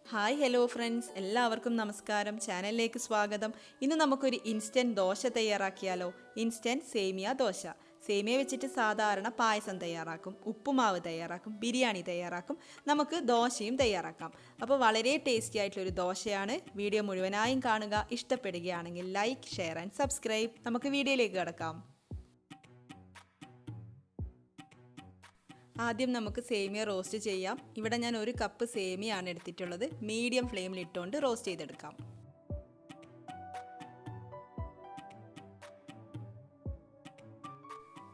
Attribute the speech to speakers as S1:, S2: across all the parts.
S1: Hi hello friends, എല്ലാവർക്കും നമസ്കാരം. ചാനലിലേക്ക് സ്വാഗതം. ഇന്ന് നമുക്കൊരു ഇൻസ്റ്റൻറ്റ് ദോശ തയ്യാറാക്കിയാലോ. ഇൻസ്റ്റൻറ്റ് സേമിയ ദോശ. സേമിയ വെച്ചിട്ട് സാധാരണ പായസം തയ്യാറാക്കും, ഉപ്പുമാവ് തയ്യാറാക്കും, ബിരിയാണി തയ്യാറാക്കും, നമുക്ക് ദോശയും തയ്യാറാക്കാം. അപ്പോൾ വളരെ ടേസ്റ്റി ആയിട്ടുള്ളൊരു ദോശയാണ്. വീഡിയോ മുഴുവനായും കാണുക. ഇഷ്ടപ്പെടുകയാണെങ്കിൽ ലൈക്ക്, ഷെയർ ആൻഡ് സബ്സ്ക്രൈബ്. നമുക്ക് വീഡിയോയിലേക്ക് കിടക്കാം. ആദ്യം നമുക്ക് സേമിയ റോസ്റ്റ് ചെയ്യാം. ഇവിടെ ഞാൻ 1 കപ്പ് സേമിയാണ് എടുത്തിട്ടുള്ളത്. മീഡിയം ഫ്ലെയിമിൽ ഇട്ടുകൊണ്ട് റോസ്റ്റ് ചെയ്തെടുക്കാം.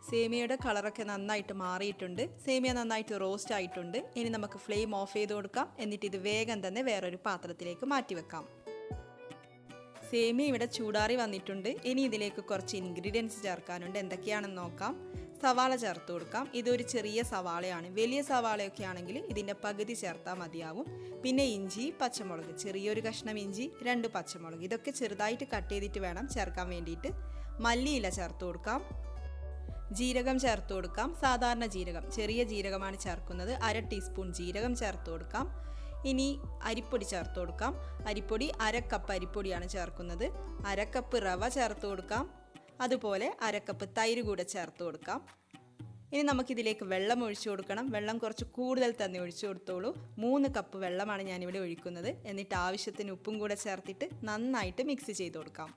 S1: സേമിയയുടെ കളറൊക്കെ നന്നായിട്ട് മാറിയിട്ടുണ്ട്. സേമിയ നന്നായിട്ട് റോസ്റ്റ് ആയിട്ടുണ്ട്. ഇനി നമുക്ക് ഫ്ലെയിം ഓഫ് ചെയ്ത് കൊടുക്കാം. എന്നിട്ട് ഇത് വേഗം തന്നെ വേറൊരു പാത്രത്തിലേക്ക് മാറ്റി വെക്കാം. സേമിയ ഇവിടെ ചൂടാറി വന്നിട്ടുണ്ട്. ഇനി ഇതിലേക്ക് കുറച്ച് ഇൻഗ്രീഡിയൻസ് ചേർക്കാനുണ്ട്. എന്തൊക്കെയാണെന്ന് നോക്കാം. സവാള ചേർത്ത് കൊടുക്കാം. ഇതൊരു ചെറിയ സവാളയാണ്. വലിയ സവാളയൊക്കെ ആണെങ്കിൽ ഇതിൻ്റെ പകുതി ചേർത്താൽ മതിയാവും. പിന്നെ ഇഞ്ചി, പച്ചമുളക്, ചെറിയൊരു കഷ്ണം ഇഞ്ചി, 2 പച്ചമുളക്, ഇതൊക്കെ ചെറുതായിട്ട് കട്ട് ചെയ്തിട്ട് വേണം ചേർക്കാൻ വേണ്ടിയിട്ട്. മല്ലിയില ചേർത്ത് കൊടുക്കാം. ജീരകം ചേർത്ത് കൊടുക്കാം. സാധാരണ ജീരകം, ചെറിയ ജീരകമാണ് ചേർക്കുന്നത്. 1/2 ടീസ്പൂൺ ജീരകം ചേർത്ത് കൊടുക്കാം. ഇനി അരിപ്പൊടി ചേർത്ത് കൊടുക്കാം. അരിപ്പൊടി 1/2 കപ്പ് അരിപ്പൊടിയാണ് ചേർക്കുന്നത്. 1/2 കപ്പ് റവ ചേർത്ത് കൊടുക്കാം. അതുപോലെ 1/2 കപ്പ് തൈര് കൂടെ ചേർത്ത് കൊടുക്കാം. ഇനി നമുക്കിതിലേക്ക് വെള്ളം ഒഴിച്ചു കൊടുക്കണം. വെള്ളം കുറച്ച് കൂടുതൽ തന്നെ ഒഴിച്ചു കൊടുത്തോളൂ. 3 കപ്പ് വെള്ളമാണ് ഞാനിവിടെ ഒഴിക്കുന്നത്. എന്നിട്ട് ആവശ്യത്തിന് ഉപ്പും കൂടെ ചേർത്തിട്ട് നന്നായിട്ട് മിക്സ് ചെയ്ത് കൊടുക്കാം.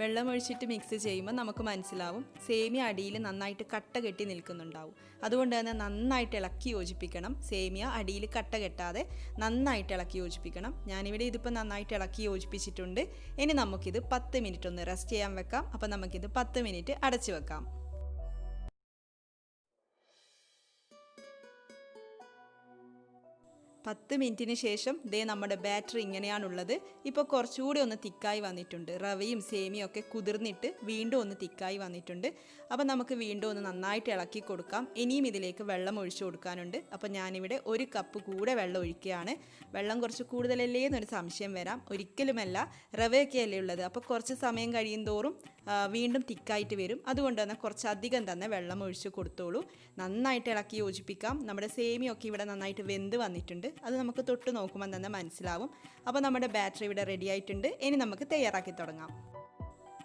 S1: വെള്ളം ഒഴിച്ചിട്ട് മിക്സ് ചെയ്യുമ്പോൾ നമുക്ക് മനസ്സിലാവും സേമിയ അടിയിൽ നന്നായിട്ട് കട്ട കെട്ടി നിൽക്കുന്നുണ്ടാവും. അതുകൊണ്ട് തന്നെ നന്നായിട്ട് ഇളക്കി യോജിപ്പിക്കണം. സേമിയ അടിയിൽ കട്ട കെട്ടാതെ നന്നായിട്ട് ഇളക്കി യോജിപ്പിക്കണം. ഞാനിവിടെ ഇതിപ്പോൾ നന്നായിട്ട് ഇളക്കി യോജിപ്പിച്ചിട്ടുണ്ട്. ഇനി നമുക്കിത് 10 മിനിറ്റ് ഒന്ന് റെസ്റ്റ് ചെയ്യാൻ വെക്കാം. അപ്പോൾ നമുക്കിത് 10 മിനിറ്റ് അടച്ചു വെക്കാം. 10 മിനിറ്റിന് ശേഷം ദേ നമ്മുടെ ബാറ്റർ ഇങ്ങനെയാണുള്ളത്. ഇപ്പോൾ കുറച്ചുകൂടി ഒന്ന് തിക്കായി വന്നിട്ടുണ്ട്. റവയും സേമിയും ഒക്കെ കുതിർന്നിട്ട് വീണ്ടും ഒന്ന് തിക്കായി വന്നിട്ടുണ്ട്. അപ്പോൾ നമുക്ക് വീണ്ടും ഒന്ന് നന്നായിട്ട് ഇളക്കി കൊടുക്കാം. ഇനിയും ഇതിലേക്ക് വെള്ളം ഒഴിച്ചു കൊടുക്കാനുണ്ട്. അപ്പോൾ ഞാനിവിടെ 1 കപ്പ് കൂടെ വെള്ളം ഒഴിക്കുകയാണ്. വെള്ളം കുറച്ച് കൂടുതലല്ലേ എന്നൊരു സംശയം വരാം. ഒരിക്കലുമല്ല, റവയൊക്കെയല്ലേ ഉള്ളത്. അപ്പോൾ കുറച്ച് സമയം കഴിയും തോറും വീണ്ടും തിക്കായിട്ട് വരും. അതുകൊണ്ട് തന്നെ കുറച്ചധികം തന്നെ വെള്ളം ഒഴിച്ച് കൊടുത്തോളൂ. നന്നായിട്ട് ഇളക്കി യോജിപ്പിക്കാം. നമ്മുടെ സേമിയൊക്കെ ഇവിടെ നന്നായിട്ട് വെന്ത് വന്നിട്ടുണ്ട്. അത് നമുക്ക് തൊട്ട് നോക്കുമ്പോൾ തന്നെ മനസ്സിലാവും. അപ്പോൾ നമ്മുടെ ബാറ്ററി ഇവിടെ റെഡി ആയിട്ടുണ്ട്. ഇനി നമുക്ക് തയ്യാറാക്കി തുടങ്ങാം.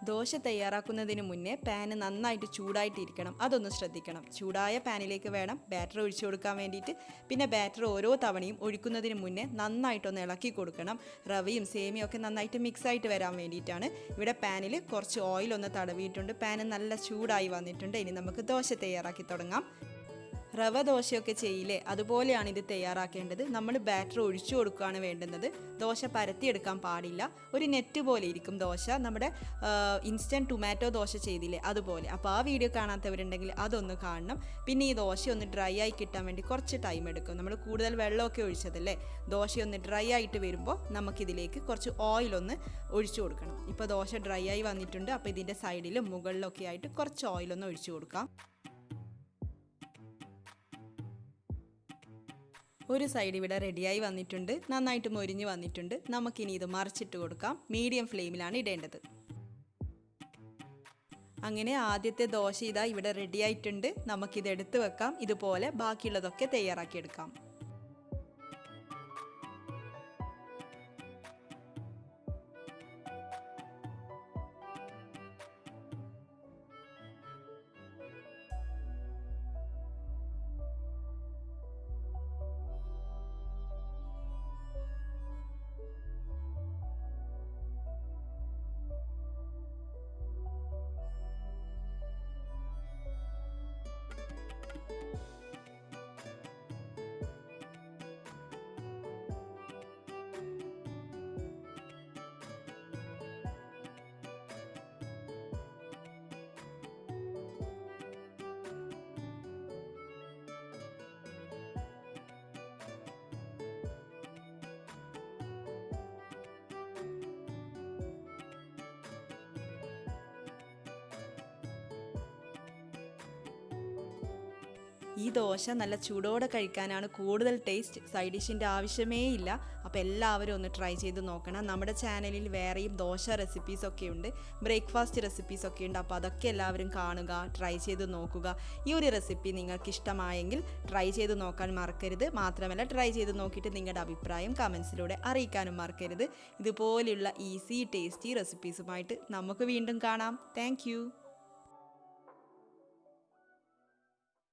S1: ദോശ തയ്യാറാക്കുന്നതിന് മുന്നേ പാന് നന്നായിട്ട് ചൂടായിട്ടിരിക്കണം. അതൊന്ന് ശ്രദ്ധിക്കണം. ചൂടായ പാനിലേക്ക് വേണം ബാറ്റർ ഒഴിച്ചു കൊടുക്കാൻ വേണ്ടിയിട്ട്. പിന്നെ ബാറ്റർ ഓരോ തവണയും ഒഴിക്കുന്നതിന് മുന്നേ നന്നായിട്ടൊന്ന് ഇളക്കി കൊടുക്കണം. റവയും സേമിയും ഒക്കെ നന്നായിട്ട് മിക്സായിട്ട് വരാൻ വേണ്ടിയിട്ടാണ്. ഇവിടെ പാനിൽ കുറച്ച് ഓയിലൊന്ന് തടവിയിട്ടുണ്ട്. പാന് നല്ല ചൂടായി വന്നിട്ടുണ്ട്. ഇനി നമുക്ക് ദോശ തയ്യാറാക്കി തുടങ്ങാം. റവ ദോശയൊക്കെ ചെയ്യില്ലേ, അതുപോലെയാണ് ഇത് തയ്യാറാക്കേണ്ടത്. നമ്മൾ ബാറ്റർ ഒഴിച്ചു കൊടുക്കുകയാണ് വേണ്ടുന്നത്. ദോശ പരത്തിയെടുക്കാൻ പാടില്ല. ഒരു നെറ്റ് പോലെ ഇരിക്കും ദോശ. നമ്മുടെ ഇൻസ്റ്റൻറ്റ് ടൊമാറ്റോ ദോശ ചെയ്തില്ലേ, അതുപോലെ. അപ്പോൾ ആ വീഡിയോ കാണാത്തവരുണ്ടെങ്കിൽ അതൊന്ന് കാണണം. പിന്നെ ഈ ദോശ ഒന്ന് ഡ്രൈ ആയി കിട്ടാൻ വേണ്ടി കുറച്ച് ടൈം എടുക്കും. നമ്മൾ കൂടുതൽ വെള്ളമൊക്കെ ഒഴിച്ചതല്ലേ. ദോശയൊന്ന് ഡ്രൈ ആയിട്ട് വരുമ്പോൾ നമുക്കിതിലേക്ക് കുറച്ച് ഓയിലൊന്ന് ഒഴിച്ചു കൊടുക്കണം. ഇപ്പോൾ ദോശ ഡ്രൈ ആയി വന്നിട്ടുണ്ട്. അപ്പോൾ ഇതിൻ്റെ സൈഡിലും മുകളിലൊക്കെ ആയിട്ട് കുറച്ച് ഓയിലൊന്ന് ഒഴിച്ചു കൊടുക്കാം. ഒരു സൈഡ് ഇവിടെ റെഡിയായി വന്നിട്ടുണ്ട്. നന്നായിട്ട് മൊരിഞ്ഞ് വന്നിട്ടുണ്ട്. നമുക്കിനി ഇത് മറിച്ചിട്ട് കൊടുക്കാം. മീഡിയം ഫ്ലെയിമിലാണ് ഇടേണ്ടത്. അങ്ങനെ ആദ്യത്തെ ദോശ ഇതാ ഇവിടെ റെഡിയായിട്ടുണ്ട്. നമുക്കിത് എടുത്ത് വെക്കാം. ഇതുപോലെ ബാക്കിയുള്ളതൊക്കെ തയ്യാറാക്കിയെടുക്കാം. ഈ ദോശ നല്ല ചൂടോടെ കഴിക്കാനാണ് കൂടുതൽ ടേസ്റ്റ്, സൈഡ് ഡിഷിൻ്റെ ആവശ്യമേ ഇല്ല. അപ്പോൾ എല്ലാവരും ഒന്ന് ട്രൈ ചെയ്ത് നോക്കണം. നമ്മുടെ ചാനലിൽ വേറെയും ദോശ റെസിപ്പീസൊക്കെ ഉണ്ട്, ബ്രേക്ക്ഫാസ്റ്റ് റെസിപ്പീസൊക്കെ ഉണ്ട്. അപ്പോൾ അതൊക്കെ എല്ലാവരും കാണുക, ട്രൈ ചെയ്ത് നോക്കുക. ഈ ഒരു റെസിപ്പി നിങ്ങൾക്ക് ഇഷ്ടമായെങ്കിൽ ട്രൈ ചെയ്ത് നോക്കാൻ മറക്കരുത്. മാത്രമല്ല ട്രൈ ചെയ്ത് നോക്കിയിട്ട് നിങ്ങളുടെ അഭിപ്രായം കമൻസിലൂടെ അറിയിക്കാനും മറക്കരുത്. ഇതുപോലെയുള്ള ഈസി ടേസ്റ്റി റെസിപ്പീസുമായിട്ട് നമുക്ക് വീണ്ടും കാണാം. താങ്ക്